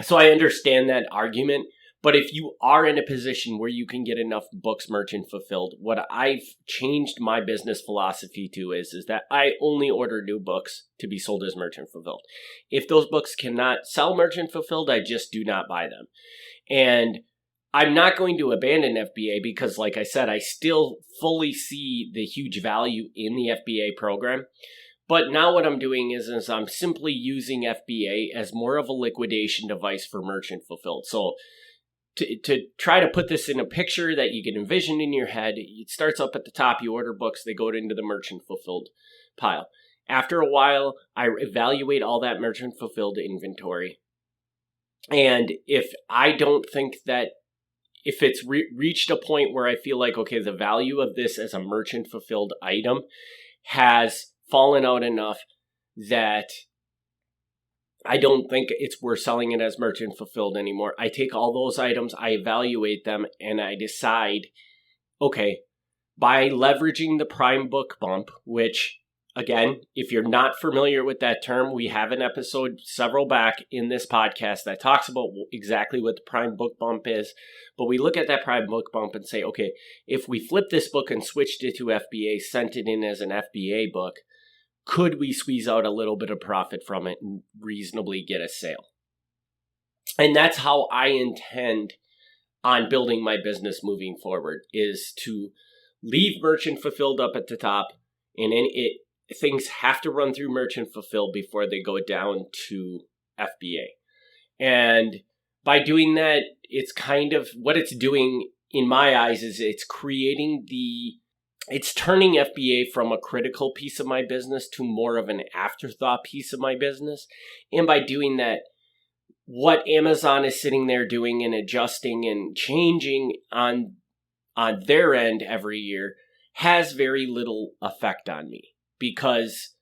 So I understand that argument. But if you are in a position where you can get enough books merchant fulfilled, what I've changed my business philosophy to is that I only order new books to be sold as merchant fulfilled. If those books cannot sell merchant fulfilled, I just do not buy them. And I'm not going to abandon FBA because, like I said, I still fully see the huge value in the FBA program. But now what I'm doing is I'm simply using FBA as more of a liquidation device for merchant fulfilled. So to try to put this in a picture that you can envision in your head, it starts up at the top. You order books, they go into the merchant fulfilled pile. After a while, I evaluate all that merchant fulfilled inventory. And if I don't think that, if it's reached a point where I feel like, okay, the value of this as a merchant fulfilled item has fallen out enough that I don't think it's worth selling it as merchant fulfilled anymore, I take all those items, I evaluate them, and I decide, okay, by leveraging the Prime Book Bump, which, again, if you're not familiar with that term, we have an episode several back in this podcast that talks about exactly what the Prime Book Bump is. But we look at that Prime Book Bump and say, okay, if we flip this book and switched it to FBA, sent it in as an FBA book, could we squeeze out a little bit of profit from it and reasonably get a sale? And that's how I intend on building my business moving forward, is to leave merchant fulfilled up at the top, and then things have to run through merchant fulfilled before they go down to FBA. And by doing that, it's kind of what it's doing in my eyes is it's turning FBA from a critical piece of my business to more of an afterthought piece of my business. And by doing that, what Amazon is sitting there doing and adjusting and changing on their end every year has very little effect on me. Because,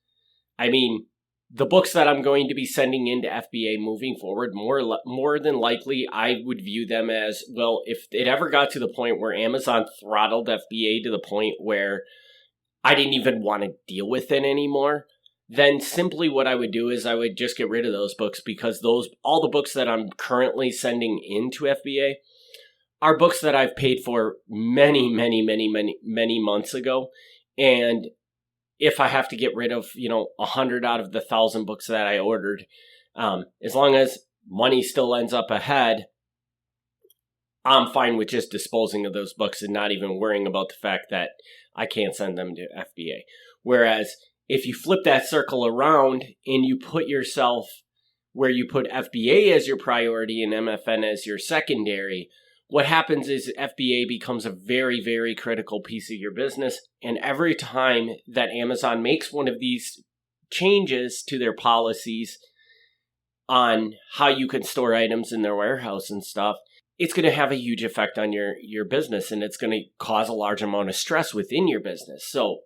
I mean, the books that I'm going to be sending into FBA moving forward, more than likely, I would view them as, well, if it ever got to the point where Amazon throttled FBA to the point where I didn't even want to deal with it anymore, then simply what I would do is I would just get rid of those books, because all the books that I'm currently sending into FBA are books that I've paid for many months ago. And if I have to get rid of, 100 out of the 1,000 books that I ordered, as long as money still ends up ahead, I'm fine with just disposing of those books and not even worrying about the fact that I can't send them to FBA. Whereas if you flip that circle around and you put yourself where you put FBA as your priority and MFN as your secondary, what happens is FBA becomes a very, very critical piece of your business. And every time that Amazon makes one of these changes to their policies on how you can store items in their warehouse and stuff, it's going to have a huge effect on your business, and it's going to cause a large amount of stress within your business. So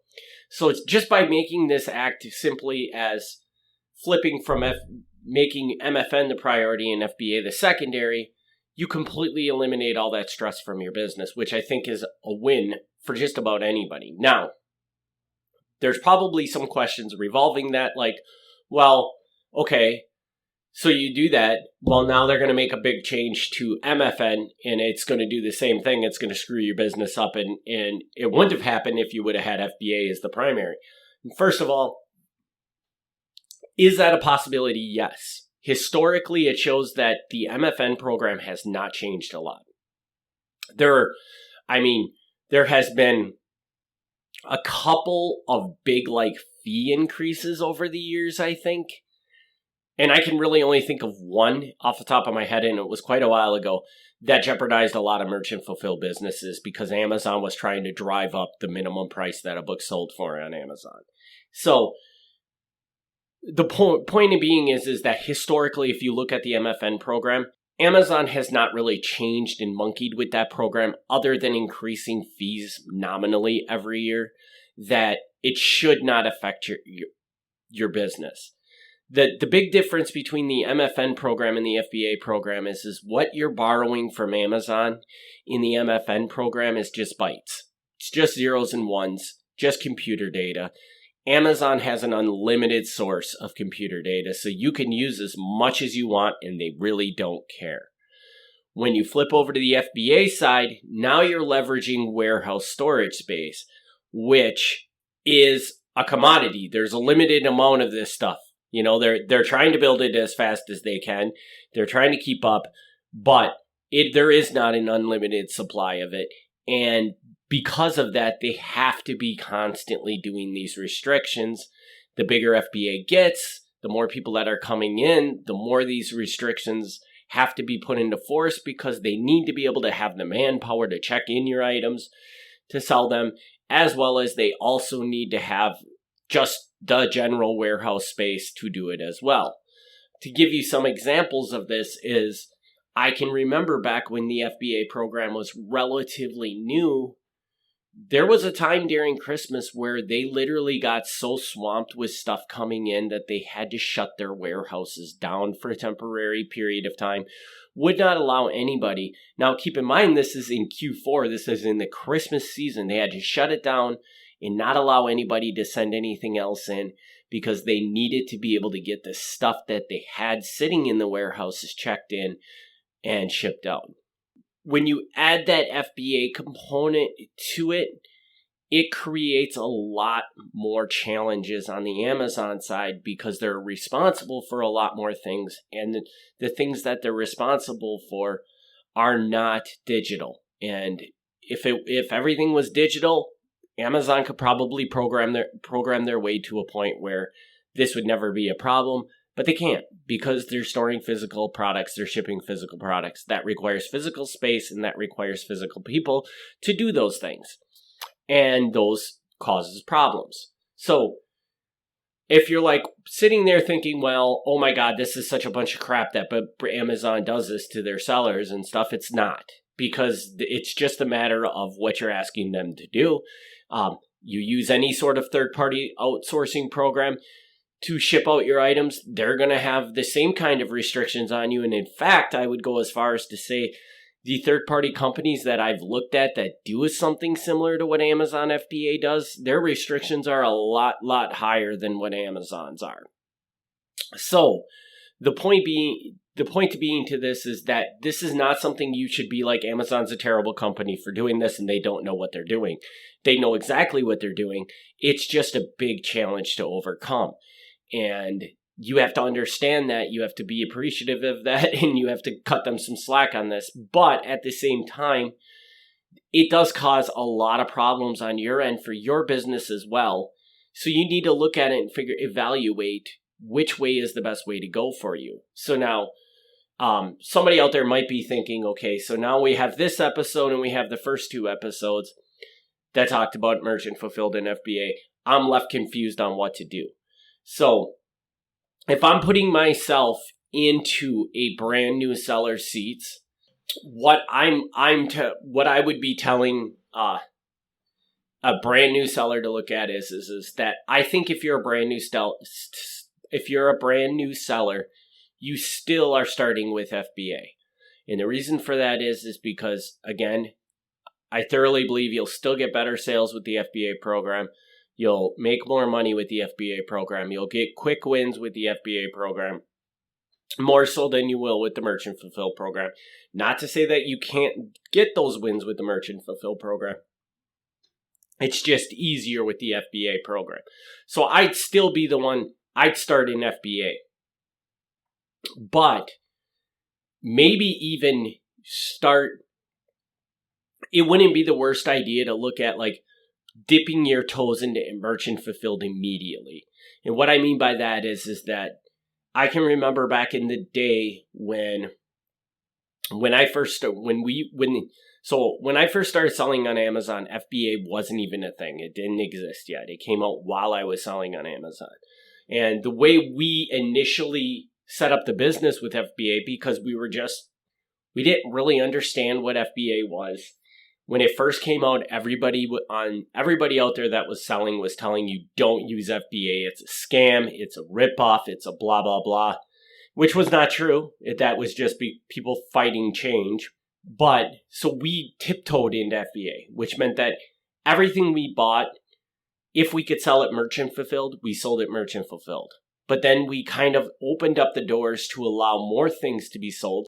it's just by making this act simply as flipping from making MFN the priority and FBA the secondary, you completely eliminate all that stress from your business, which I think is a win for just about anybody. Now, there's probably some questions revolving that, like, well, okay, so you do that. Well, now they're going to make a big change to MFN, and it's going to do the same thing. It's going to screw your business up, and it wouldn't have happened if you would have had FBA as the primary. First of all, is that a possibility? Yes. Historically, it shows that the MFN program has not changed a lot. There has been a couple of big fee increases over the years, I think. And I can really only think of one off the top of my head, and it was quite a while ago, that jeopardized a lot of merchant fulfilled businesses because Amazon was trying to drive up the minimum price that a book sold for on Amazon. So the point being is that historically, if you look at the MFN program, Amazon has not really changed and monkeyed with that program other than increasing fees nominally every year, that it should not affect your business. The big difference between the MFN program and the FBA program is what you're borrowing from Amazon in the MFN program is just bytes. It's just zeros and ones, just computer data. Amazon has an unlimited source of computer data, so you can use as much as you want and they really don't care. When you flip over to the FBA side, now you're leveraging warehouse storage space, which is a commodity. There's a limited amount of this stuff. You know, they're trying to build it as fast as they can. They're trying to keep up, but there is not an unlimited supply of it. And because of that, they have to be constantly doing these restrictions. The bigger FBA gets, the more people that are coming in, the more these restrictions have to be put into force because they need to be able to have the manpower to check in your items, to sell them, as well as they also need to have just the general warehouse space to do it as well. To give you some examples of this is, I can remember back when the FBA program was relatively new, there was a time during Christmas where they literally got so swamped with stuff coming in that they had to shut their warehouses down for a temporary period of time, would not allow anybody. Now, keep in mind, this is in Q4. This is in the Christmas season. They had to shut it down and not allow anybody to send anything else in because they needed to be able to get the stuff that they had sitting in the warehouses checked in and shipped out. When you add that FBA component to it, it creates a lot more challenges on the Amazon side because they're responsible for a lot more things. And the things that they're responsible for are not digital. And if everything was digital, Amazon could probably program their way to a point where this would never be a problem. But they can't because they're storing physical products, they're shipping physical products. That requires physical space and that requires physical people to do those things. And those causes problems. So if you're like sitting there thinking, well, oh my God, this is such a bunch of crap that but Amazon does this to their sellers and stuff, it's not. Because it's just a matter of what you're asking them to do. You use any sort of third-party outsourcing program to ship out your items, they're going to have the same kind of restrictions on you. And in fact, I would go as far as to say the third-party companies that I've looked at that do something similar to what Amazon FBA does, their restrictions are a lot higher than what Amazon's are. So the point to this is that this is not something you should be like, Amazon's a terrible company for doing this and they don't know what they're doing. They know exactly what they're doing. It's just a big challenge to overcome. And you have to understand that, you have to be appreciative of that, and you have to cut them some slack on this. But at the same time, it does cause a lot of problems on your end for your business as well. So you need to look at it and evaluate which way is the best way to go for you. So now, somebody out there might be thinking, okay, so now we have this episode and we have the first two episodes that talked about merchant fulfilled and FBA. I'm left confused on what to do. So if I'm putting myself into a brand new seller's seats, what I would be telling a brand new seller to look at is that I think if you're a brand new seller, you still are starting with FBA. And the reason for that is because, again, I thoroughly believe you'll still get better sales with the FBA program. You'll make more money with the FBA program. You'll get quick wins with the FBA program, more so than you will with the Merchant Fulfill program. Not to say that you can't get those wins with the Merchant Fulfill program. It's just easier with the FBA program. So I'd still be the one, I'd start in FBA. But maybe even it wouldn't be the worst idea to look at like dipping your toes into Merchant Fulfilled immediately. And what I mean by that is that I can remember back in the day when I first started selling on Amazon, FBA wasn't even a thing. It didn't exist yet. It came out while I was selling on Amazon. And the way we initially set up the business with FBA, because we didn't really understand what FBA was. When it first came out, everybody out there that was selling was telling you, don't use FBA. It's a scam. It's a ripoff. It's a blah, blah, blah, which was not true. That was just people fighting change. But so we tiptoed into FBA, which meant that everything we bought, if we could sell it merchant fulfilled, we sold it merchant fulfilled. But then we kind of opened up the doors to allow more things to be sold.